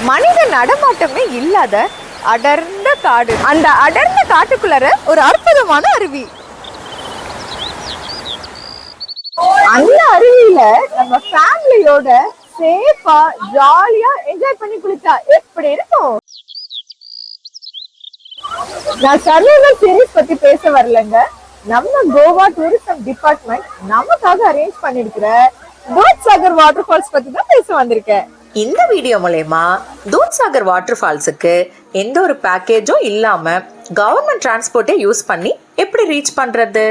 மனித நடமாட்டமே இல்லாத அடர்ந்த காடு. அந்த அடர்ந்த காட்டுக்குள்ளார ஒரு அற்புதமான அருவி. அந்த அருவியில நம்ம ஃபேமிலியோட சேஃபா ஜாலியா என்ஜாய் பண்ணி குளிச்சா எப்படி இருக்கும்? நான் சர்வைவல் சீரிஸ் பத்தி பேச வரலங்க. நம்ம கோவா டூரிசம் டிபார்ட்மெண்ட் நமக்காக அரேஞ்ச் பண்ணிருக்கிற தூத்சாகர் வாட்டர் ஃபால்ஸ் பத்தி தான் பேச வந்திருக்கேன். இந்த வீடியோ மூலமா தூத்சாகர் வாட்டர் ஃபால்ஸுக்கு எந்த ஒரு பேக்கேஜும் இல்லாம கவர்மெண்ட் டிரான்ஸ்போர்ட்டே யூஸ் பண்ணி எப்படி ரீச் பண்றது,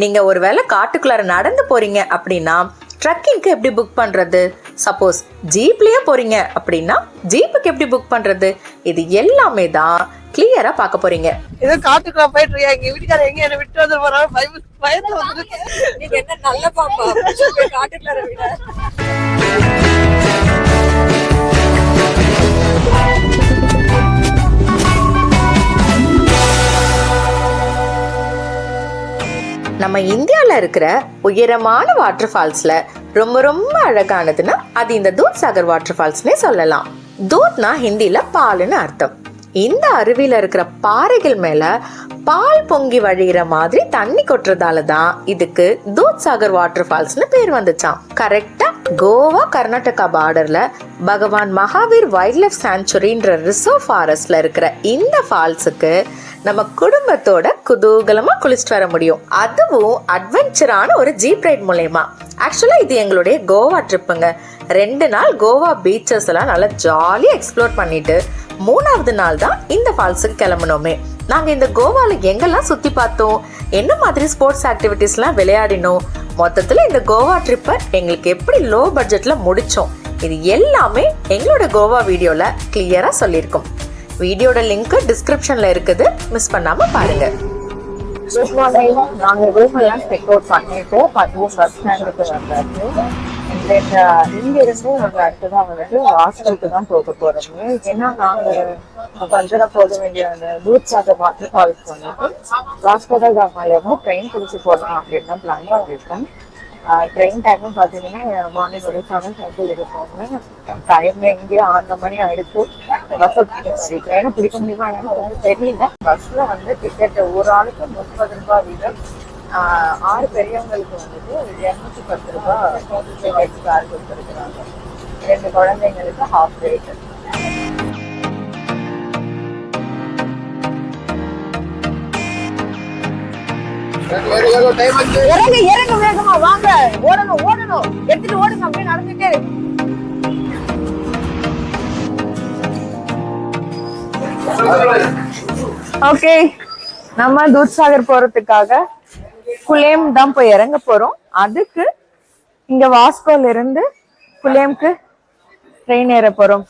நீங்க ஒருவேளை காட்டுக்குள்ளார நடந்து போறீங்க அப்படின்னா ட்ரக்கிங்க்கு எப்படி புக் பண்றது, சப்போஸ் ஜீப்லயே போறீங்க அப்படின்னா ஜீப்புக்கு எப்படி புக் பண்றது, இது எல்லாமே தான் கிளியரா பார்க்க போறீங்க. ஏதோ காட்டுக்குள்ள போயிட்டு இருக்கீங்க, எங்க வீட்டுக்காரர் எங்க என்ன விட்டு வந்து போறாங்க, பயத்துல வந்து நீங்க என்ன நல்ல பாப்பா காட்டுக்குள்ளார விட. நம்ம இந்தியாவில் இருக்கிற உயரமான வாட்டர் ஃபால்ஸ்ல ரொம்ப ரொம்ப அழகானதுன்னா அது இந்த தூத்சாகர் வாட்டர் ஃபால்ஸ்னே சொல்லலாம். தூத்னா ஹிந்தியில பாலுன்னு அர்த்தம். இந்த அருவியில இருக்கிற பாறைகள் மேல பால் பொங்கி வழிகிற மாதிரி தண்ணி கொட்டுறதால தான் இதுக்கு தூத்சாகர் வாட்டர் ஃபால்ஸ்னு பேர் வந்துச்சாம். கரெக்டா கோவா கர்நாடகா பார்டர்ல Bhagwan Mahavir wild life சாங்சுரின்ற reserve ஃபாரஸ்ட்ல இருக்கிற இந்த ஃபால்ஸுக்கு நம்ம குடும்பத்தோட குதூகலமா குளிச்சுட்டு வர முடியும். அதுவும் அட்வென்ச்சரான ஒரு ஜீப் ரைட் மூலயமா. ஆக்சுவலா இது எங்களுடைய கோவா ட்ரிப்புங்க. 2 நாள் கோவா பீச்சஸ் எல்லாம் நல்லா ஜாலியா எக்ஸ்ப்ளோர் பண்ணிட்டு 3வது நாள் தான் இந்த ஃபால்ஸுக்கு கிளம்பணுமே. நாங்க இந்த கோவால எங்கெல்லாம் சுத்தி பார்த்தோம், என்ன மாதிரி ஸ்போர்ட்ஸ் ஆக்டிவிட்டிஸ்லாம் விளையாடினோம், மொத்தத்துல இந்த கோவா ட்ரிப்பை எங்களுக்கு எப்படி லோ பட்ஜெட்ல முடிச்சோம், இது எல்லாமே எங்களோட கோவா வீடியோல கிளியரா சொல்லியிருக்கோம். வீடியோட லிங்க் டிஸ்கிரிப்ஷன்ல இருக்குது, மிஸ் பண்ணாம பாருங்க. Good morning. நாங்க ரூம் எல்லாம் செக் அவுட் பண்ணிட்டு பஸ் ஸ்டாண்டுக்கு வந்தாச்சு. இங்க இருந்து நாங்க அடுத்ததான் வந்துட்டு ஹாஸ்டலுக்கு தான் போக போறோம். ஏன்னா நாங்க பஞ்சரா போக வேண்டிய அந்த தூத்சாகர் வாட்டர் ஃபால்ஸ் வந்துட்டு வாஸ்கோ ட காமால ட்ரெயின் பிடிச்சி போடலாம் அப்படின்னு தான் பிளான் பண்ணிருக்கோம். ட்ரெயின் டைமும் பார்த்தீங்கன்னா மார்னிங் ஒரு 7:30 இருப்பாங்க. டைம் எங்கேயும் 6 மணி ஆயிடுச்சு. ட்ரெயினை பிடிக்க முடியுமா என்னன்னு தெரியல. பஸ்ல வந்து டிக்கெட் ஒரு ஆளுக்கு 30 ரூபாய் வீதம், 6 பெரியவங்களுக்கு வந்துட்டு 210 ரூபாய் சார்ஜ் கொடுத்துருக்குறாங்க. 2 குழந்தைங்களுக்கு ஹாஃப் ரேட். இறங்க இறங்க வேகமா வாங்க, ஓடணும் ஓடணும், எடுத்துட்டு ஓடுங்க, அப்படியே நடந்துட்டே. ஓகே, நம்ம தூத்சாகர் போறதுக்காக குலேம் தான் போய் இறங்க போறோம். அதுக்கு இங்க வாஸ்கோல இருந்து குலேம்க்கு ட்ரெயின் ஏற போறோம்.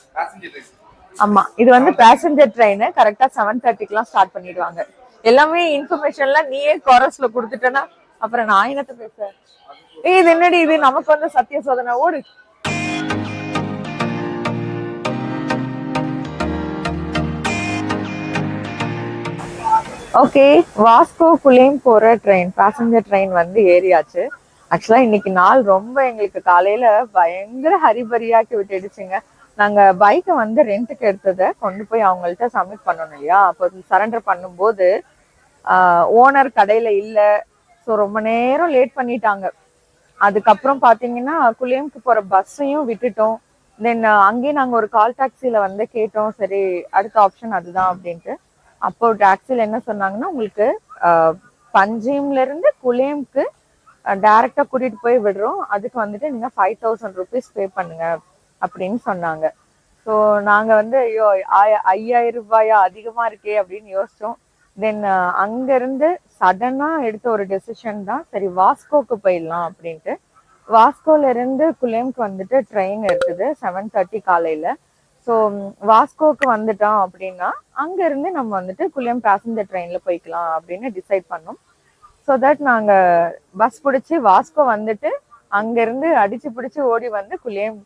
ஆமா, இது வந்து பேசஞ்சர் ட்ரெயின். கரெக்டா 7:30 ஸ்டார்ட் பண்ணிடுவாங்க. எல்லாமே இன்ஃபர்மேஷன்லாம் நீயே கோரஸ்ல கொடுத்துட்டேன்னா அப்புறம் நான் என்னத்த பேச. இது என்னடி இது, நமக்கு வந்து சத்திய சோதனை. ஓடு. ஓகே, வாஸ்கோ குலேம் போற ட்ரெயின், பேசஞ்சர் ட்ரெயின் வந்து ஏறியாச்சு. ஆக்சுவலா இன்னைக்கு நாள் ரொம்ப எங்களுக்கு காலையில பயங்கர ஹரிபரியாக்கி விட்டுடுச்சுங்க. நாங்க பைக்கை வந்து ரெண்ட்டுக்கு எடுத்ததை கொண்டு போய் அவங்கள்ட்ட சப்மிட் பண்ணணும் இல்லையா, அப்போ சரண்டர் பண்ணும்போது ஓனர் கடையில இல்ல. ஸோ ரொம்ப நேரம் லேட் பண்ணிட்டாங்க. அதுக்கப்புறம் பாத்தீங்கன்னா குலேம்க்கு போற பஸ்ஸையும் விட்டுட்டோம். தென் அங்கேயே நாங்க ஒரு கால் டாக்ஸில வந்து கேட்டோம், சரி அடுத்த ஆப்ஷன் அதுதான் அப்படின்ட்டு. அப்போ டாக்ஸில என்ன சொன்னாங்கன்னா, உங்களுக்கு பஞ்சிம்ல இருந்து குலேம்க்கு டைரக்டா கூட்டிட்டு போய் விடுறோம், அதுக்கு வந்துட்டு நீங்க 5000 ருபீஸ் பே பண்ணுங்க அப்படின்னு சொன்னாங்க. ஸோ நாங்க வந்து ஐயோ 5000 ரூபாயா அதிகமா இருக்கே அப்படின்னு யோசிச்சோம். தென் அங்க இருந்து சடனா எடுத்த ஒரு டெசிஷன் தான், சரி வாஸ்கோக்கு போயிடலாம் அப்படின்ட்டு. வாஸ்கோல இருந்து குலேம்க்கு வந்துட்டு ட்ரெயின் இருக்குது 7:30 காலையில. ஸோ வாஸ்கோக்கு வந்துட்டோம் அப்படின்னா அங்க இருந்து நம்ம வந்துட்டு குலேம் பேசஞ்சர் ட்ரெயின்ல போய்க்கலாம் அப்படின்னு டிசைட் பண்ணோம். ஸோ தட் நாங்க பஸ் பிடிச்சி வாஸ்கோ வந்துட்டு அங்க இருந்து அடிச்சு பிடிச்சு ஓடி வந்து குலேம்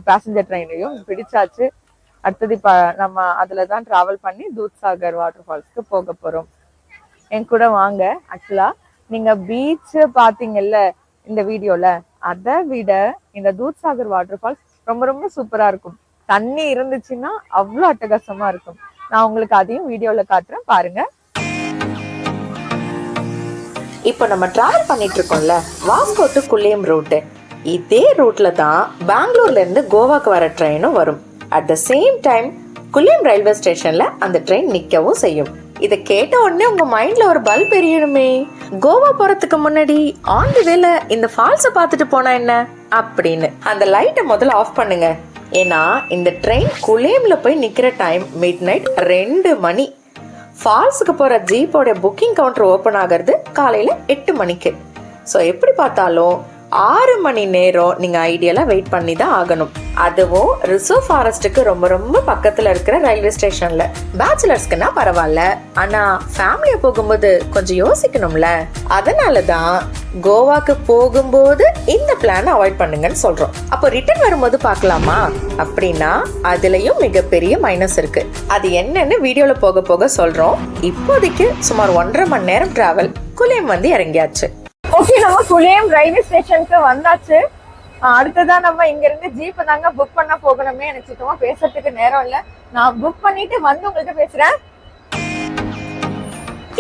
பேசஞ்சர் ட்ரெயினையும் பிடிச்சாச்சு. அடுத்தது இப்ப நம்ம அதுலதான் டிராவல் பண்ணி தூத்சாகர் வாட்டர் ஃபால்ஸ்க்கு போக போறோம். என் கூட வாங்க. ஆக்சுவலா நீங்க பீச் பாத்தீங்கல்ல இந்த வீடியோல, அதை விட இந்த தூத்சாகர் வாட்டர் ஃபால்ஸ் ரொம்ப ரொம்ப சூப்பரா இருக்கும். தண்ணி இருந்துச்சுன்னா அவ்வளவு அட்டகாசமா இருக்கும். நான் உங்களுக்கு அதையும் வீடியோல காட்டுறேன், பாருங்க. இப்போ நம்ம டிராவல் பண்ணிட்டு இருக்கோம்ல, வாஸ்கோ டு குல்லேம் ரூட்டு. இதே ரூட்ல தான் பெங்களூர்ல இருந்து கோவாக்கு வர ட்ரெயினும் வரும். At the same time Kulem railway ஸ்டேஷன்ல அந்த ட்ரெயின் நிக்கவும் செய்யும். இதை கேட்ட உடனே உங்க மைண்ட்ல ஒரு பல்ப் எரியணுமே, கோவா போறதுக்கு முன்னாடி ஆன் தி வேல இந்த ஃபால்ஸை பார்த்துட்டு போனா என்ன அப்படின்னு. அந்த லைட்டை முதல்ல ஆஃப் பண்ணுங்க. ஏன்னா இந்த ட்ரெயின் குலேம்ல போய் நிக்கிற டைம் மிட் நைட் 2 மணி. ஃபால்ஸுக்கு போற ஜீப்போட புக்கிங் கவுண்டர் ஓப்பன் ஆகிறது காலையில 8 மணிக்கு. ஸோ எப்படி பார்த்தாலும் 6 மணி நேரம் நீங்க ஐடியலா வெயிட் பண்ணி தான் ஆகணும். அதுவும் ரிசர்வ் ஃபாரஸ்ட்டுக்கு ரொம்ப ரொம்ப பக்கத்துல இருக்கிற ரயில்வே ஸ்டேஷன்ல. பேச்சுலர்ஸ்க்குன்னா பரவாயில்ல, ஆனா ஃபேமிலியா போகும்போது கொஞ்சம் யோசிக்கணும்ல. அதனாலதான் கோவாக்கு போகும்போது இந்த பிளான் அவாய்ட் பண்ணுங்கன்னு சொல்றோம். அப்போ ரிட்டர்ன் வரும்போது பார்க்கலாமா அப்படின்னா அதுலயும் மிகப்பெரிய மைனஸ் இருக்கு. அது என்னன்னு வீடியோல போக போக சொல்றோம். இப்போதைக்கு சுமார் 1.5 மணி நேரம் டிராவல். குலேம் வந்து இறங்கியாச்சு. ஓகே, நம்ம குலேம் ரயில்வே ஸ்டேஷனுக்கு வந்தாச்சு. அடுத்ததான் நம்ம இங்க இருந்து ஜீப் தாங்க புக் பண்ண போகணுமே. எனக்கு சுத்தமா பேசுறதுக்கு நேரம் இல்ல. நான் புக் பண்ணிட்டு வந்து உங்கள்கிட்ட பேசுறேன்.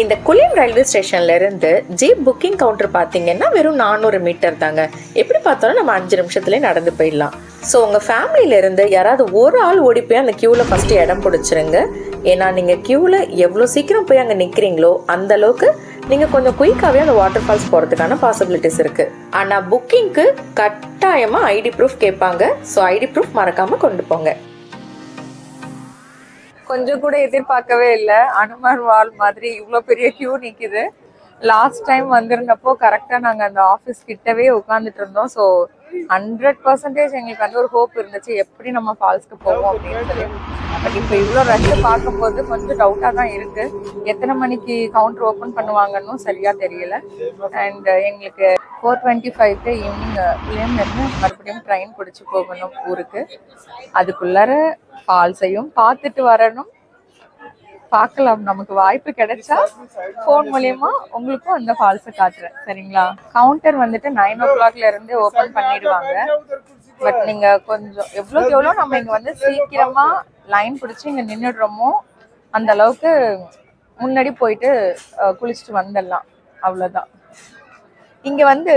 இந்த குலேம் ரயில்வே ஸ்டேஷன்ல இருந்து ஜீப் புக்கிங் கவுண்டர் பாத்தீங்கன்னா வெறும் 400 மீட்டர் தாங்க. எப்படி பார்த்தாலும் நம்ம 5 நிமிஷத்துலயே நடந்து போயிடலாம். ஸோ உங்க ஃபேமிலியில இருந்து யாராவது ஒரு ஆள் ஓடி போய் அந்த கியூல ஃபர்ஸ்ட் இடம் பிடிச்சிருங்க. ஏன்னா நீங்க கியூல எவ்வளவு சீக்கிரம் போய் அங்க நிக்கிறீங்களோ அந்த அளவுக்கு நீங்க கொஞ்சம் குயிக்காவே அந்த வாட்டர் ஃபால்ஸ் போறதுக்கான பாசிபிலிட்டிஸ் இருக்கு. ஆனா புக்கிங்க்கு கட்டாயமா ஐடி ப்ரூஃப் கேட்பாங்க. ஸோ ஐடி ப்ரூஃப் மறக்காம கொண்டு போங்க. கொஞ்சம் கூட எதிர்பார்க்கவே இல்லை, அனுமார் வால் மாதிரி இவ்வளோ பெரிய கியூ நிக்குது. லாஸ்ட் டைம் வந்திருந்தப்போ கரெக்டா நாங்க அந்த ஆஃபீஸ் கிட்டவே உட்காந்துட்டு இருந்தோம். ஸோ 100% எங்களுக்கு வந்து ஒரு ஹோப் இருந்துச்சு, எப்படி நம்ம ஃபால்ஸ்க்கு போவோம் அப்படின்னு சொல்லி. பட் இப்போ இவ்வளோ ரஷ் பார்க்கும்போது கொஞ்சம் டவுட்டாக தான் இருக்கு. எத்தனை மணிக்கு கவுண்டர் ஓப்பன் பண்ணுவாங்கன்னு சரியா தெரியல. அண்ட் எங்களுக்கு 4:25 ஈவினிங் குலேம்ல இருந்து மறுபடியும் ட்ரெயின் பிடிச்சி போகணும் ஊருக்கு. அதுக்குள்ளார ஃபால்ஸையும் பார்த்துட்டு வரணும். பார்க்கலாம், நமக்கு வாய்ப்பு கிடைச்சா போன் மூலியமா உங்களுக்கும் அந்த ஃபால்ஸை காட்டுறேன், சரிங்களா? கவுண்டர் வந்துட்டு 9 o'clockல இருந்து ஓபன் பண்ணிடுவாங்க. பட் நீங்க கொஞ்சம் எவ்வளோக்கு எவ்வளோ நம்ம இங்க வந்து சீக்கிரமா லைன் பிடிச்சி இங்க நின்றுடுறோமோ அந்த அளவுக்கு முன்னாடி போயிட்டு குளிச்சுட்டு வந்துடலாம், அவ்வளோதான். இங்க வந்து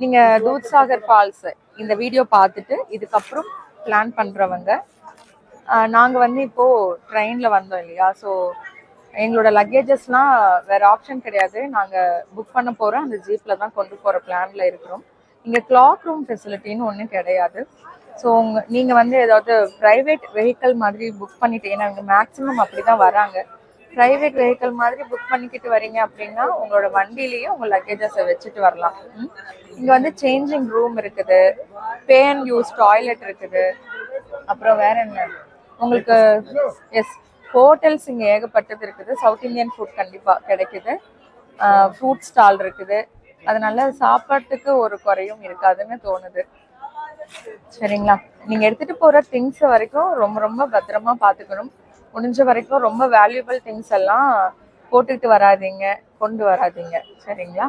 நீங்க தூத்சாகர் ஃபால்ஸ் இந்த வீடியோ பார்த்துட்டு இதுக்கப்புறம் பிளான் பண்றவங்க, நாங்கள் வந்து இப்போ ட்ரெயினில் வந்தோம் இல்லையா, ஸோ எங்களோட லக்கேஜஸ்லாம் வேற ஆப்ஷன் கிடையாது. நாங்கள் புக் பண்ண போகிற அந்த ஜீப்பில் தான் கொண்டு போகிற பிளானில் இருக்கிறோம். இங்கே கிளாக் ரூம் ஃபெசிலிட்டின்னு ஒன்றும் கிடையாது. ஸோ நீங்கள் வந்து ஏதாவது ப்ரைவேட் வெஹிக்கிள் மாதிரி புக் பண்ணிட்டு, ஏன்னா இங்கே மேக்ஸிமம் அப்படி தான் வராங்க. ப்ரைவேட் வெஹிக்கிள் மாதிரி புக் பண்ணிக்கிட்டு வரீங்க அப்படின்னா உங்களோட வண்டியிலேயே உங்கள் லக்கேஜஸை வச்சுட்டு வரலாம். இங்கே வந்து சேஞ்சிங் ரூம் இருக்குது, பே அண்ட் யூஸ் டாய்லெட் இருக்குது. அப்புறம் வேற என்ன, உங்களுக்கு ஹோட்டல்ஸ் இங்கே ஏகப்பட்டது இருக்குது. சவுத் இந்தியன் ஃபுட் கண்டிப்பாக கிடைக்குது, ஃப்ரூட் ஸ்டால் இருக்குது. அதனால சாப்பாட்டுக்கு ஒரு குறையும் இருக்காதுன்னு தோணுது, சரிங்களா? நீங்கள் எடுத்துகிட்டு போகிற திங்ஸ் வரைக்கும் ரொம்ப ரொம்ப பத்திரமா பார்த்துக்கணும். முடிஞ்ச வரைக்கும் ரொம்ப வேல்யூபிள் திங்ஸ் எல்லாம் போட்டுக்கிட்டு வராதீங்க, கொண்டு வராதீங்க, சரிங்களா?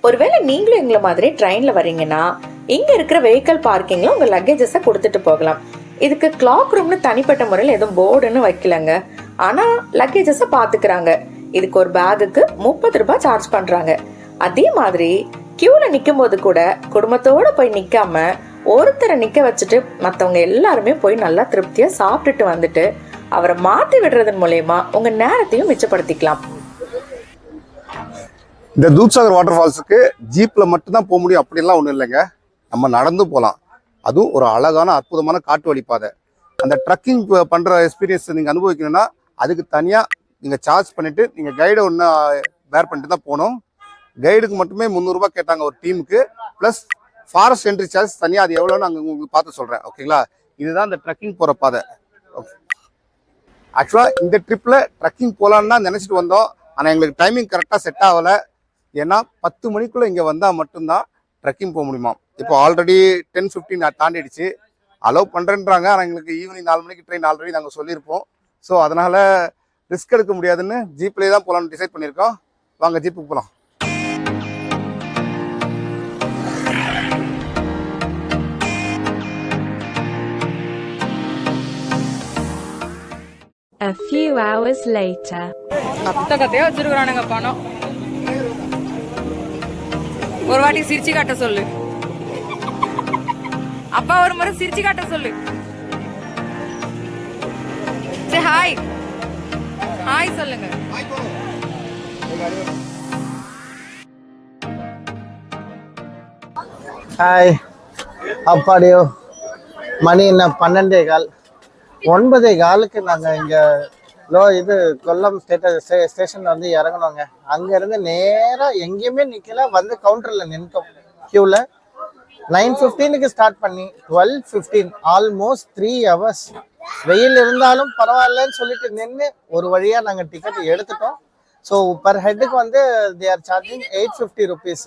ஒருவேளை நீங்களும் எங்களை மாதிரி ட்ரெயின்ல வரீங்கன்னா இங்க இருக்கிற வெஹிக்கிள் பார்க்கிங்ல உங்க லக்கேஜஸை கொடுத்துட்டு போகலாம். இதுக்கு கிளாக் ரூம்னு தனிப்பட்ட முறையில் எதுவும் போர்டுன்னு வைக்கலங்க. ஆனா லக்கேஜஸை பாத்துக்கிறாங்க. இதுக்கு ஒரு பேகுக்கு 30 ரூபாய் சார்ஜ் பண்றாங்க. அதே மாதிரி கியூல நிக்கும் போது கூட குடும்பத்தோட போய் நிக்காம ஒருத்தரை நிக்க வச்சுட்டு மற்றவங்க எல்லாருமே போய் நல்லா திருப்தியா சாப்பிட்டுட்டு வந்துட்டு அவரை மாற்றி விடுறதன் மூலயமா உங்க நேரத்தையும் மிச்சப்படுத்திக்கலாம். இந்த தூத்சாகர் வாட்டர் ஃபால்ஸுக்கு ஜீப்பில் மட்டும்தான் போக முடியும் அப்படின்லாம் ஒன்றும் இல்லைங்க. நம்ம நடந்து போகலாம். அதுவும் ஒரு அழகான அற்புதமான காட்டு வழி பாதை. அந்த ட்ரக்கிங் பண்ணுற எக்ஸ்பீரியன்ஸ் நீங்கள் அனுபவிக்கணும்னா அதுக்கு தனியாக நீங்கள் சார்ஜ் பண்ணிவிட்டு நீங்கள் கைடை ஒன்று வேர் பண்ணிட்டு தான் போகணும். கைடுக்கு மட்டுமே 300 ரூபாய் கேட்டாங்க ஒரு டீமுக்கு. ப்ளஸ் ஃபாரஸ்ட் என்ட்ரி சார்ஜ் தனியாக, அது எவ்வளோன்னு அங்கே உங்களுக்கு பார்த்து சொல்கிறேன், ஓகேங்களா? இதுதான் இந்த ட்ரக்கிங் போகிற பாதை. ஆக்சுவலாக இந்த ட்ரிப்பில் ட்ரக்கிங் போகலான்னு தான் நினச்சிட்டு வந்தோம். ஆனால் எங்களுக்கு டைமிங் கரெக்டாக செட் ஆகலை. ஏன்னா 10 மணிக்குள்ளே இங்கே வந்தால் மட்டும்தான் ட்ரெக்கிங் போக முடியுமா. இப்போ ஆல்ரெடி 10:15 தாண்டிடுச்சு. அலோவ் பண்ணுறேன்றாங்க. ஆனால் எங்களுக்கு ஈவினிங் 4 மணிக்கு ட்ரெயின் ஆல்ரெடி நாங்கள் சொல்லியிருப்போம். ஸோ அதனால் ரிஸ்க் எடுக்க முடியாதுன்னு ஜீப்லேயே தான் போகலான்னு டிசைட் பண்ணியிருக்கோம். வாங்க ஜீப்புக்கு போகலாம். A few hours later. கத்த கத்தையா வச்சிருக்கானுங்க பணம். ஒரு வாட்டி சிரிச்சு காட்ட சொல்லு. அப்பா ஒரு முறை சிரிச்சு காட்ட சொல்லு. Say hi. ஹாய் சொல்லுங்க. ஹாய் அப்பாடியோ மணி என்ன 12:15 9:15 நாங்கள் இங்கே இது கொல்லம் ஸ்டேஷனில் வந்து இறங்கணுங்க. அங்கேருந்து நேராக எங்கேயுமே நிற்கல, வந்து கவுண்டரில் நின்றுட்டோம் க்யூவில். 9:15 ஸ்டார்ட் பண்ணி 12:15 ஆல்மோஸ்ட் 3 hours. வெயில் இருந்தாலும் பரவாயில்லன்னு சொல்லிட்டு நின்று ஒரு வழியாக நாங்கள் டிக்கெட் எடுத்துட்டோம். ஸோ பர் ஹெட்டுக்கு வந்து தே ஆர் சார்ஜிங் 850 rupees.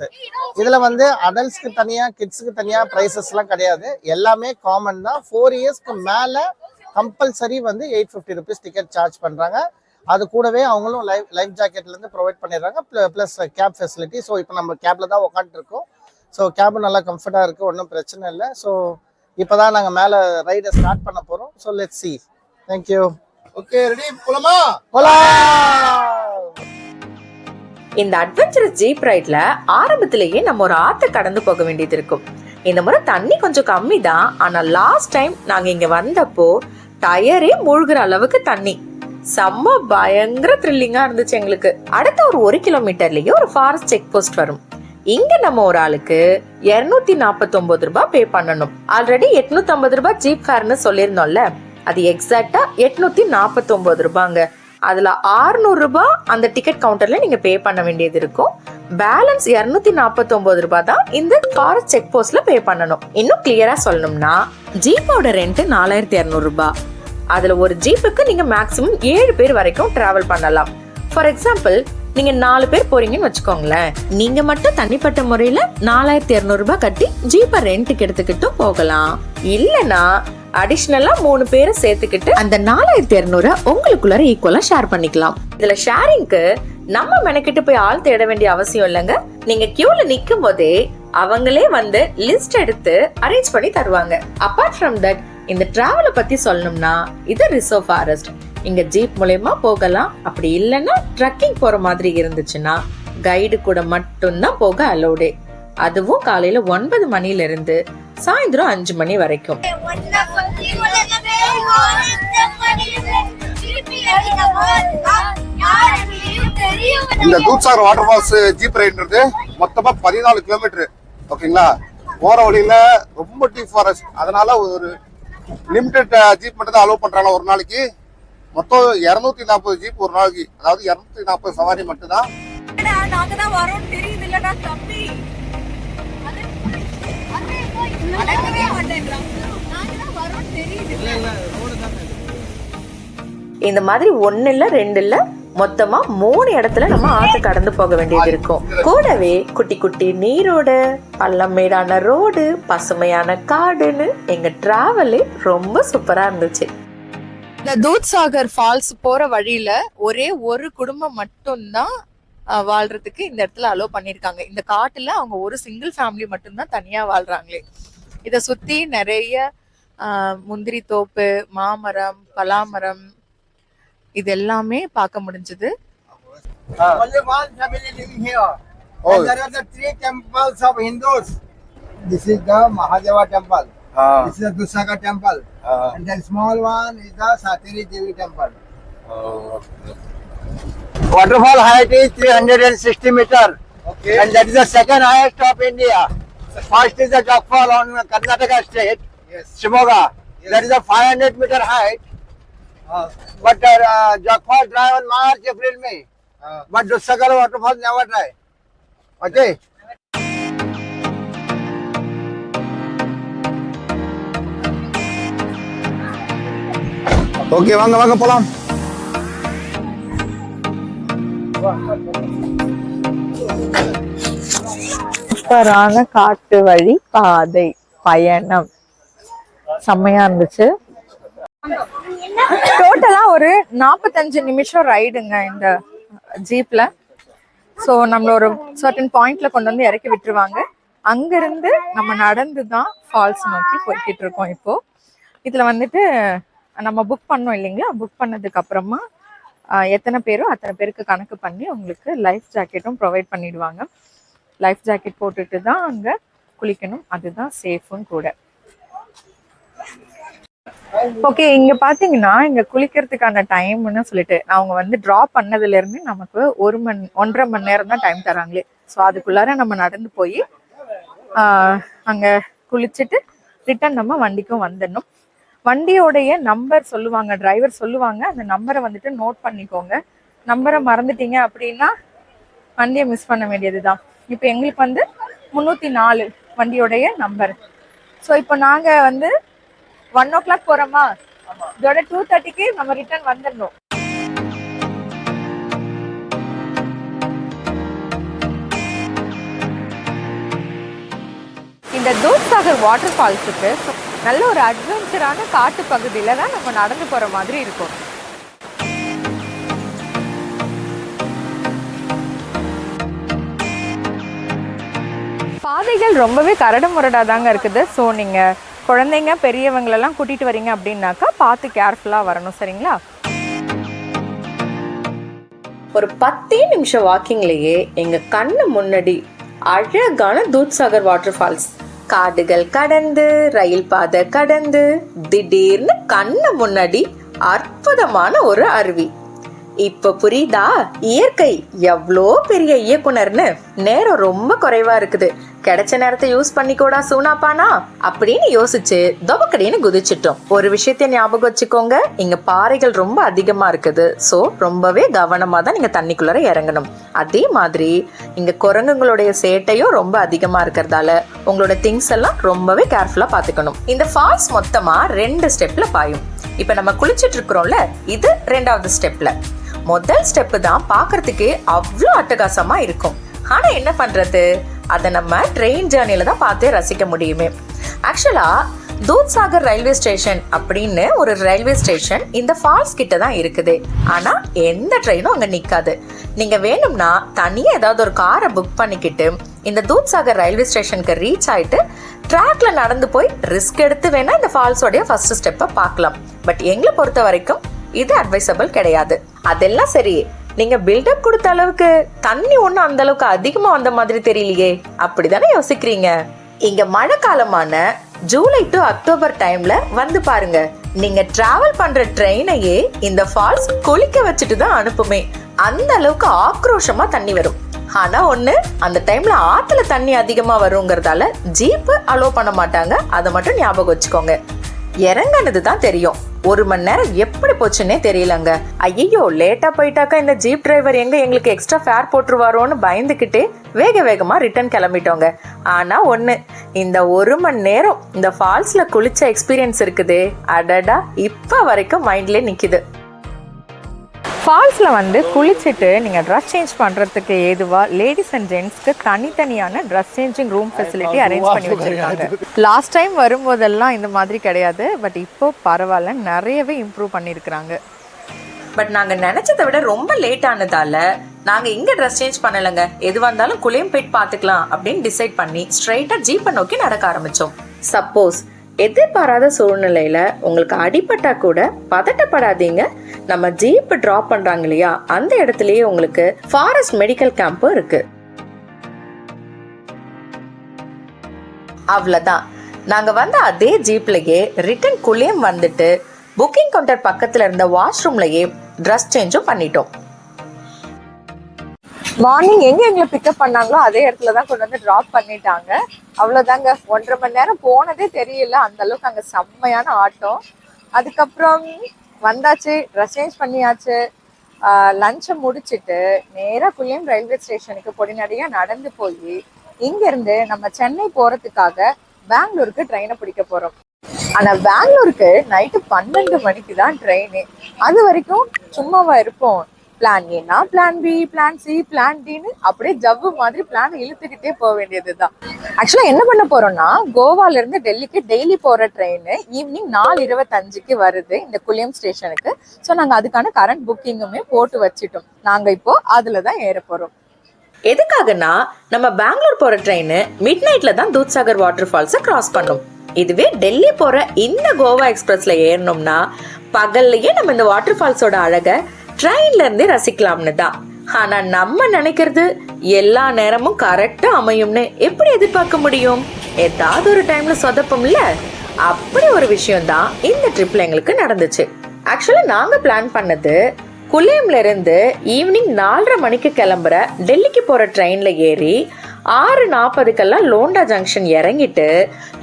இதில் வந்து அடல்ட்ஸ்க்கு தனியாக கிட்ஸுக்கு தனியாக ப்ரைஸஸ்லாம் கிடையாது, எல்லாமே காமன் தான். 4 இயர்ஸ்க்கு மேலே கம்பல்சரி வந்து 850 rupees டிக்கெட் சார்ஜ் பண்ணுறாங்க. அது கூடவே அவங்களும் லைஃப் ஜாக்கெட்லேருந்து ப்ரொவைட் பண்ணிடுறாங்க, ப்ளஸ் கேப் ஃபெசிலிட்டி. ஸோ இப்போ நம்ம கேப்பில் தான் உட்காந்துருக்கோம். ஸோ கேபு நல்லா கம்ஃபர்ட்டாக இருக்குது, ஒன்றும் பிரச்சனை இல்லை. ஸோ இப்போ தான் நாங்கள் மேலே ரைடை ஸ்டார்ட் பண்ண போகிறோம். So let's see. Thank you. Okay, ready போலாமா? இந்த அட்வென்ச்சரஸ் ஜீப் ரைட்ல ஆரம்பத்திலேயே நம்ம ஒரு ஆத்தை கடந்து போக வேண்டியது இருக்கும். இந்த முறை தண்ணி கொஞ்சம் கம்மி தான், ஆனா லாஸ்ட் டைம் நாங்க இங்க வந்தப்போ டயரே மூழ்கிற அளவுக்கு தண்ணி. செம்ம பயங்கர த்ரில்லிங்கா இருந்துச்சு எங்களுக்கு. அடுத்த ஒரு 1 கிலோமீட்டர்லயே ஒரு ஃபாரஸ்ட் செக் போஸ்ட் வரும். இங்க நம்ம ஒரு ஆளுக்கு 249 ரூபாய் பே பண்ணணும். ஆல்ரெடி 850 ரூபாய் ஜீப் ஃபேர்னு சொல்லியிருந்தோம்ல, அது எக்ஸாக்டா 849 ரூபாங்க. அதுல 600 ரூபாய் அந்த டிக்கெட் கவுண்டர்ல நீங்க பே பண்ண வேண்டியது இருக்கும். பேலன்ஸ் 249 ரூபாய் தான் இந்த ஃபாரஸ்ட் செக் போஸ்ட்ல பே பண்ணணும். இன்னும் கிளியரா சொல்லணும்னா ஜீப்போட ரெண்ட் 4200 ரூபாய். அதுல ஒரு ஜீப்புக்கு நீங்க மேக்ஸிமம் 7 பேர் வரைக்கும் டிராவல் பண்ணலாம். ஃபார் எக்ஸாம்பிள், நீங்க 4 பேர் போறீங்கன்னு வச்சுக்கோங்களேன், நீங்க மட்டும் தனிப்பட்ட முறையில 4200 ரூபாய் கட்டி ஜீப்பை ரெண்ட்டுக்கு எடுத்துக்கிட்டு போகலாம். இல்லனா அடிஷனலா 3 பேரை சேர்த்துக்கிட்டு அந்த 4200 உங்களுக்குள்ள ஈக்குவலா ஷேர் பண்ணிக்கலாம். இதுல ஷேரிங்க்கு நம்ம மெனக்கிட்டு போய் ஆள் தேட வேண்டிய அவசியம் இல்லைங்க. நீங்க கியூல நிக்கும் போதே அவங்களே வந்து லிஸ்ட் எடுத்து அரேஞ்ச் பண்ணி தருவாங்க. அபார்ட் ஃப்ரம் தட், இந்த டிராவலை பத்தி சொல்லணும்னா இது ரிசர்வ் ஃபாரஸ்ட். இங்க ஜீப் மூலமா போகலாம். அப்படி இல்லைன்னா ட்ரக்கிங் போற மாதிரி இருந்துச்சுன்னா கைடு கூட மட்டும்தான் போக அலோடே. அதுவும் காலையில 9 மணில இருந்து சாயந்தரம் 5 மணி வரைக்கும். இந்த தூத்சாகர் வாட்டர் ஃபால்ஸ் ஜீப் ரைடுன்றது மொத்தமா 14 கிலோமீட்டர். ஓகேங்களா? போற வழியில ரொம்ப டீப் ஃபாரஸ்ட், அதனால ஒரு லிமிடெட் ஜீப் மட்டும் தான் அலோவ் பண்றாங்க ஒரு நாளைக்கு. மொத்தம் 240 ஜீப் ஒரு நாளைக்கு, அதாவது 240 சவாரி மட்டும் தான். நாங்க தான் வரோம் தெரியுது இல்லடா தம்பி. இந்த மாதிரி 1 இல்ல 2 இல்ல மொத்தமா 3 இடத்துல நம்ம ஆத்து கடந்து போக வேண்டியது இருக்கும். கூடவே குட்டி குட்டி நீரோடு, பள்ளம் மேடான ரோடு, பசுமையான காடுன்னு எங்க டிராவலே ரொம்ப சூப்பரா இருந்துச்சு. இந்த தூத்சாகர் ஃபால்ஸ் போற வழியில ஒரே ஒரு குடும்பம் மட்டும்தான் வாழ்றதுக்கு இந்த இடத்துல அலோவ் பண்ணிருக்காங்க. இந்த காட்டுல அவங்க ஒரு சிங்கிள் ஃபேமிலி மட்டும்தான் தனியா வாழ்றாங்களே. இத சுத்தி நிறைய முந்திரி தோப்பு, மாமரம், பலாமரம் இது எல்லாமே பார்க்க முடிஞ்சது. Only one family living here. Oh. And there are the 3 temples of Hindus. This is the Mahadeva temple. This is the Dussaga temple. And the small one is the Satiri Devi temple. Waterfall height is 360 meter. Okay. And that is the second highest of India. First is the Jogfall on Karnataka state, Yes. Shimoga. That is a 500 meter height. But Jogfall dry on March, April, May. But Dussagar waterfall never dry. Okay. Okay, வாங்க வாங்க போலாம். சூப்பரான காட்டு வழி பாதை பயணம் செம்மையா இருந்துச்சு. டோட்டலா ஒரு 45 நிமிஷம் ரைடுங்க இந்த ஜீப்ல. ஸோ நம்மள ஒரு சர்டன் பாயிண்ட்ல கொண்டு வந்து இறக்கி விட்டுருவாங்க. அங்கிருந்து நம்ம நடந்து தான் ஃபால்ஸ் நோக்கி போய்கிட்டு இருக்கோம். இப்போ இதுல வந்துட்டு நம்ம புக் பண்ணோம் இல்லைங்களா, புக் பண்ணதுக்கு அப்புறமா எத்தனை பேரோ அத்தனை பேருக்கு கணக்கு பண்ணி உங்களுக்கு லைஃப் ஜாக்கெட்டும் ப்ரொவைட் பண்ணிடுவாங்க. லைஃப் ஜாக்கெட் போட்டுட்டு தான் அங்கே குளிக்கணும், அதுதான் சேஃபும் கூட. ஓகே, இங்க பாத்தீங்கன்னா இங்க குளிக்கிறதுக்கான டைம்னு சொல்லிட்டு அவங்க வந்து ட்ராப் பண்ணதுல இருந்து நமக்கு 1.5 மணி நேரம் தான் டைம் தராங்களே. ஸோ அதுக்குள்ளார நம்ம நடந்து போய் அங்க குளிச்சுட்டு ரிட்டர்ன் நம்ம வண்டிக்கும் வந்துடணும். வண்டியோடைய நம்பர் சொல்லுவாங்க, டிரைவர் சொல்லுவாங்க, அந்த நம்பரை வந்துட்டு நோட் பண்ணிக்கோங்க. நம்பரை மறந்துட்டீங்க அப்படின்னா வண்டியை மிஸ் பண்ண வேண்டியதுதான். இப்போ எங்களுக்கு வந்து 304 வண்டியோடைய நம்பர். ஸோ இப்போ நாங்கள் வந்து 1 o'clock போகிறோமா, இதோட 2:30க்கு நம்ம ரிட்டர்ன் வந்துடணும். இந்த தூத்சாகர் வாட்டர் ஃபால்ஸுக்கு நல்ல ஒரு அட்வென்ச்சரான காட்டு பகுதியில தான் நம்ம நடந்து போற மாதிரி இருக்கும். பாதைகள் ரொம்பவே கரடு முரடா தாங்க இருக்குது. ஸோ நீங்க குழந்தைங்க பெரியவங்களெல்லாம் கூட்டிட்டு வரீங்க அப்படின்னாக்கா பார்த்து கேர்ஃபுல்லா வரணும், சரிங்களா? ஒரு 10 நிமிஷம் வாக்கிங்லயே எங்க கண்ணு முன்னாடி அழகான தூத்சாகர் வாட்டர் ஃபால்ஸ். காடுகள் கடந்து, ரயில் பாதை கடந்து, திடீர்னு கண்ணு முன்னாடி அற்புதமான ஒரு அருவி. இப்ப புரியுதா இயற்கை எவ்வளோ பெரிய இயக்குனர்னு? நேரம் ரொம்ப குறைவா இருக்குது, கிடைச்ச நேரத்தை யூஸ் பண்ணிக்கூடா சூனாப்பானா அப்படின்னு யோசிச்சு தொபக்கடின்னு குதிச்சிட்டோம். ஒரு விஷயத்த ஞாபகம் வச்சுக்கோங்க, இங்க பாறைகள் ரொம்ப அதிகமா இருக்குது. சோ ரொம்பவே கவனமா தான் நீங்க தண்ணிக்குள்ளார இறங்கணும். அதே மாதிரி இங்க குரங்குங்களுடைய சேட்டையும் ரொம்ப அதிகமா இருக்கிறதால உங்களோட திங்ஸ் எல்லாம் ரொம்பவே கேர்ஃபுல்லா பாத்துக்கணும். இந்த ஃபால்ஸ் மொத்தமா 2 ஸ்டெப்ல பாயும். இப்ப நம்ம குளிச்சிட்டு இருக்கிறோம்ல, இது 2வது ஸ்டெப்ல. முதல் ஸ்டெப் தான் பாக்குறதுக்கு அவ்வளோ அட்டகாசமா இருக்கும். ஆனா என்ன பண்றது, அதை நம்ம ட்ரெயின் ஜேர்னில தான் பார்த்தே ரசிக்க முடியுமே. ஆக்சுவலா தூத்சாகர் ரயில்வே ஸ்டேஷன் அப்படின்னு ஒரு ரயில்வே ஸ்டேஷன் இந்த ஃபால்ஸ் கிட்ட தான் இருக்குது. ஆனா எந்த ட்ரெயினும் அங்க நிக்காது. நீங்க வேணும்னா தனியா ஏதாவது ஒரு காரை புக் பண்ணிக்கிட்டு இந்த தூத்சாகர் ரயில்வே ஸ்டேஷனுக்கு ரீச் ஆயிட்டு ட்ராக்ல நடந்து போய் ரிஸ்க் எடுத்து வேணா இந்த ஃபால்ஸோடைய ஃபர்ஸ்ட் ஸ்டெப்பை பார்க்கலாம். பட் எங்களை பொறுத்த வரைக்கும் இது அட்வைசபிள் கிடையாது. அதெல்லாம் சரி, நீங்க பில்டப் கொடுத்த அளவுக்கு தண்ணி ஒன்றும் அந்த அளவுக்கு அதிகமா வந்த மாதிரி தெரியலையே, அப்படிதானே யோசிக்கிறீங்க? இங்க மழை காலமான ஜூலை டு அக்டோபர் டைம்ல வந்து பாருங்க. நீங்க டிராவல் பண்ற ட்ரெயினையே இந்த ஃபால்ஸ் குளிக்க வச்சுட்டு தான் அனுப்புமே. அந்த அளவுக்கு ஆக்ரோஷமா தண்ணி வரும். ஆனா ஒண்ணு, அந்த டைம்ல ஆத்துல தண்ணி அதிகமா வருங்கிறதால ஜீப் அலோ பண்ண மாட்டாங்க. அதை மட்டும் ஞாபகம் வச்சுக்கோங்க. இறங்கினது தான் தெரியும், 1 மணி நேரம் எப்படி போச்சுன்னே தெரியலங்க. ஐயோ லேட்டா போயிட்டாக்கா இந்த ஜீப் டிரைவர் எங்களுக்கு எக்ஸ்ட்ரா ஃபேர் போட்டுருவாரோன்னு பயந்துக்கிட்டே வேகமா ரிட்டர்ன் கிளம்பிட்டோங்க. ஆனா ஒண்ணு, இந்த 1 மணி நேரம் இந்த ஃபால்ஸ்ல குளிச்ச எக்ஸ்பீரியன்ஸ் இருக்குது, அடடா இப்ப வரைக்கும் மைண்ட்ல நிக்குது. ஃபால்ஸில் வந்து குளிச்சுட்டு நீங்கள் ட்ரெஸ் சேஞ்ச் பண்ணுறதுக்கு ஏதுவாக லேடிஸ் அண்ட் ஜென்ட்ஸ்க்கு தனித்தனியான dress changing room facility arrange பண்ணி வச்சுருக்காங்க. லாஸ்ட் டைம் வரும்போதெல்லாம் இந்த மாதிரி கிடையாது, பட் இப்போ பரவாயில்ல, நிறையவே இம்ப்ரூவ் பண்ணியிருக்கிறாங்க. பட் நாங்கள் நினச்சதை விட ரொம்ப லேட் ஆனதால நாங்கள் இங்கே ட்ரெஸ் சேஞ்ச் பண்ணலைங்க. எதுவாக இருந்தாலும் குளியம்பேட் பார்த்துக்கலாம் அப்படின்னு டிசைட் பண்ணி ஸ்ட்ரைட்டாக ஜீப்பை நோக்கி நடக்க ஆரம்பித்தோம். சப்போஸ் எதிர்பாராத சூழ்நிலையில உங்களுக்கு அடிபட்டா கூட பதட்டப்படாதீங்க. நம்ம ஜீப் டிராப் பண்றாங்க இல்லையா, அந்த இடத்துலயே உங்களுக்கு ஃபாரஸ்ட் மெடிக்கல் கேம்பும் இருக்கு. அவ்வளவுதான், நாங்க வந்த அதே ஜீப்லயே ரிட்டர்ன் குள்ளேயும் வந்துட்டு புக்கிங் கவுண்டர் பக்கத்துல இருந்த வாஷ்ரூம்லயே ட்ரெஸ் சேஞ்சும் பண்ணிட்டோம். மார்னிங் எங்களை பிக்கப் பண்ணாங்களோ அதே இடத்துல தான் கொண்டு வந்து ட்ராப் பண்ணிட்டாங்க. அவ்வளோதாங்க, 1.5 மணி நேரம் போனதே தெரியல, அந்த அளவுக்கு அங்கே செம்மையான ஆட்டம். அதுக்கப்புறம் வந்தாச்சு, ட்ரெஸ் சேஞ்ச் பண்ணியாச்சு, லஞ்சை முடிச்சுட்டு நேராக குள்ளியம் ரயில்வே ஸ்டேஷனுக்கு பொடிநடையாக நடந்து போய் இங்கேருந்து நம்ம சென்னை போகிறதுக்காக பெங்களூருக்கு ட்ரெயினை பிடிக்க போகிறோம். ஆனால் பெங்களூருக்கு நைட்டு 12 மணிக்கு தான் ட்ரெயினு. அது வரைக்கும் சும்மாவா இருப்போம், பிளான் ஏன்னா plan B, plan C, plan டின்னு அப்படியே ஜவ்வு மாதிரி பிளான் இழுத்துக்கிட்டே போக வேண்டியதுதான். ஆக்சுவலா என்ன பண்ண போறோம்னா, கோவால இருந்து டெல்லிக்கு டெய்லி போற ட்ரெயின் ஈவினிங் 4:25 வருது இந்த குள்ளியம் ஸ்டேஷனுக்கு. ஸோ நாங்க அதுக்கான கரண்ட் புக்கிங்குமே போட்டு வச்சுட்டோம். நாங்க இப்போ அதுலதான் ஏற போறோம். எதுக்காகனா நம்ம பெங்களூர் போற ட்ரெயின் மிட் நைட்ல தான் தூத்சாகர் வாட்டர் ஃபால்ஸை கிராஸ் பண்ணும். இதுவே டெல்லி போற இந்த கோவா எக்ஸ்பிரஸ்ல ஏறணும்னா பகல்லையே நம்ம இந்த வாட்டர் ஃபால்ஸோட அழகை ட்ரெயின்ல இருந்தே ரசிக்கலாம்னு தான். ஆனா நம்ம நினைக்கிறது எல்லா நேரமும் கரெக்டா அமையும்னு எப்படி எதிர்பார்க்க முடியும்? ஏதாவது ஒரு டைம்ல சொதப்பும்ல. அப்படி ஒரு விஷயம் தான் இந்த ட்ரிப்ல எங்களுக்கு நடந்துச்சு. ஆக்சுவலா நாங்க பிளான் பண்ணது குலேம்ல இருந்து ஈவினிங் 4:30 மணிக்கு கிளம்புற டெல்லிக்கு போற ட்ரெயின்ல ஏறி 6:40 லோண்டா ஜங்ஷன் இறங்கிட்டு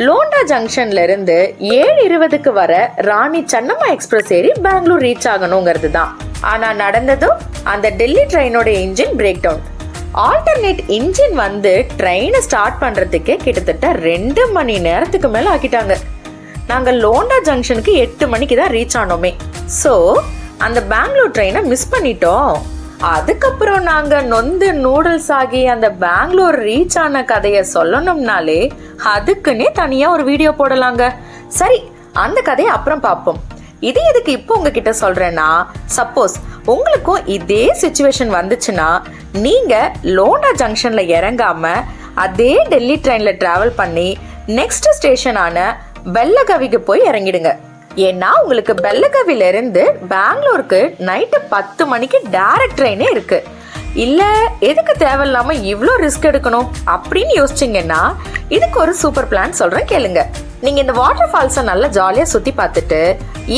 லோண்டா ஜங்ஷன்ல இருந்து 7:20 வர ராணி சன்னம்மா எக்ஸ்பிரஸ் ஏறி பெங்களூர் ரீச் ஆகணுங்கிறது தான். ஆனா நடந்ததும் அந்த டெல்லி ட்ரெயினோட engine break down. Alternate engine வந்து ட்ரெயினை ஸ்டார்ட் பண்றதுக்கே கிட்டத்தட்ட 2 மணி நேரத்துக்கு மேல ஆக்கிட்டாங்க. நாங்க லோண்டா ஜங்ஷனுக்கு 8 மணிக்கு தான் ரீச் ஆனோமே. ஸோ அந்த பெங்களூர் ட்ரெயினை மிஸ் பண்ணிட்டோம். அதுக்கப்புறம் நாங்க நொந்து நூடுல்ஸ் ஆகி அந்த பெங்களூர் ரீச் ஆன கதையை சொல்லணும்னாலே அதுக்குன்னே தனியா ஒரு வீடியோ போடலாங்க. சரி, அந்த கதையை அப்புறம் பார்ப்போம். இது எதுக்கு இப்போ உங்ககிட்ட சொல்றேன்னா, சப்போஸ் உங்களுக்கும் இதே சிச்சுவேஷன் வந்துச்சுன்னா நீங்க லோண்டா ஜங்ஷன்ல இறங்காம அதே டெல்லி ட்ரெயின்ல டிராவல் பண்ணி நெக்ஸ்ட் ஸ்டேஷனான பெல்லகவிக்கு போய் இறங்கிடுங்க. ஏன்னா உங்களுக்கு பெல்லகவில இருந்து பெங்களூருக்கு நைட்டு 10 மணிக்கு டைரக்ட் ட்ரெயினே இருக்கு. இல்ல எதுக்கு தேவையில்லாம இவ்ளோ ரிஸ்க் எடுக்கணும் அப்படின்னு யோசிச்சீங்கன்னா இதுக்கு ஒரு சூப்பர் பிளான் சொல்றேன், கேளுங்க. நீங்க இந்த வாட்டர் ஃபால்ஸை நல்லா ஜாலியா சுத்தி பார்த்துட்டு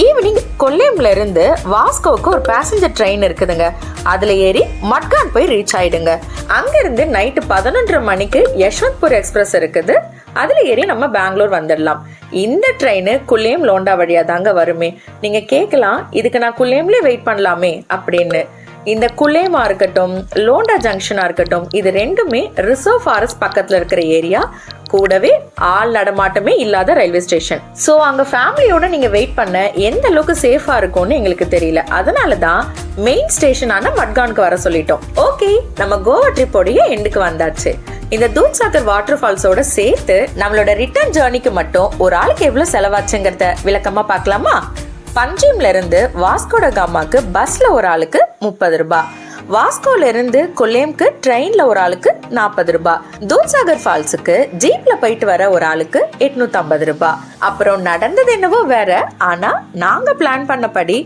ஈவினிங் கொல்லேம்ல இருந்து வாஸ்கோவுக்கு ஒரு பேசஞ்சர் ட்ரெயின் இருக்குதுங்க. அதுல ஏறி மட்கான் போய் ரீச் ஆயிடுங்க. அங்க இருந்து நைட்டு 11:30 மணிக்கு யஷ்வந்த்பூர் எக்ஸ்பிரஸ் இருக்குது. அதுல ஏறி நம்ம பெங்களூர் வந்துடலாம். இந்த ட்ரெயின் குலேம் லோண்டா வழியா தாங்க வருமே. நீங்க கேட்கலாம், இதுக்கு நான் குலேம்லயே வெயிட் பண்ணலாமே அப்படின்னு. இந்த குலேமா இருக்கட்டும் லோண்டா ஜங்ஷனா இருக்கட்டும், இது ரெண்டுமே ரிசர்வ் ஃபாரஸ்ட் பக்கத்துல இருக்கிற ஏரியா, கூடவே ஆள் நடமாட்டமே இல்லாத ரயில்வே ஸ்டேஷன். ஸோ அங்க ஃபேமிலியோட நீங்க வெயிட் பண்ண எந்த அளவுக்கு சேஃபா இருக்கும்னு எங்களுக்கு தெரியல. அதனாலதான் மெயின் ஸ்டேஷனான மட்கானுக்கு வர சொல்லிட்டோம். ஓகே, நம்ம கோவா ட்ரிப்போடைய எண்டுக்கு வந்தாச்சு. இந்த தூத்சாகர் வாட்டர் ஃபால்ஸோட சேர்த்து நம்மளோட ரிட்டர்ன் ஜேர்னிக்கு மட்டும் ஒரு ஆளுக்கு எவ்வளவு செலவாச்சுங்கிறத விளக்கமா பார்க்கலாமா? பஞ்சிம்ல இருந்து வாஸ்கோட காமாக்கு பஸ்ல ஒரு ஆளுக்கு 30 ரூபாய், வாஸ்கோல இருந்து கொல்லேம்க்கு ட்ரெயின்ல ஒரு ஆளுக்கு 40 ரூபாய், தூத்சாகர் ஃபால்ஸுக்கு ஜீப்ல போயிட்டு வர ஒரு ஆளுக்கு 850 ரூபாய். அப்புறம் நடந்தது என்னவோ வேற. ஆனா நாங்க பிளான் பண்ணபடி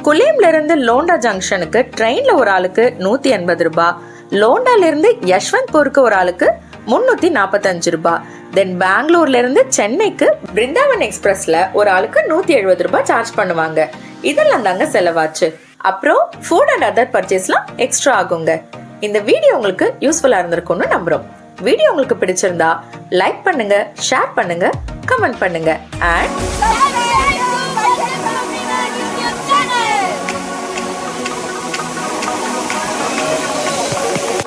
குலேம்ல இருந்து லோண்டா ஜங்ஷனுக்கு ட்ரெயின்ல ஒரு ஆளுக்கு 180 ரூபாய், லோண்டால இருந்து யஷ்வந்த்பூருக்கு ஒரு ஆளுக்கு 345 ரூபாய், தென் பெங்களூர்ல இருந்து சென்னைக்கு பிருந்தாவன் எக்ஸ்பிரஸ்ல ஒரு ஆளுக்கு 170 ரூபாய் சார்ஜ் பண்ணுவாங்க. இதெல்லாம் தாங்க செலவாச்சு. அப்புறம் ஃபுட் அண்ட் அதர் பர்ச்சேஸ்லாம் எக்ஸ்ட்ரா ஆகுங்க. இந்த வீடியோ உங்களுக்கு யூஸ்ஃபுல்லா இருந்திருக்கும்னு நம்புறோம். வீடியோ உங்களுக்கு பிடிச்சிருந்தா லைக் பண்ணுங்க, ஷேர் பண்ணுங்க, கமெண்ட் பண்ணுங்க அண்ட்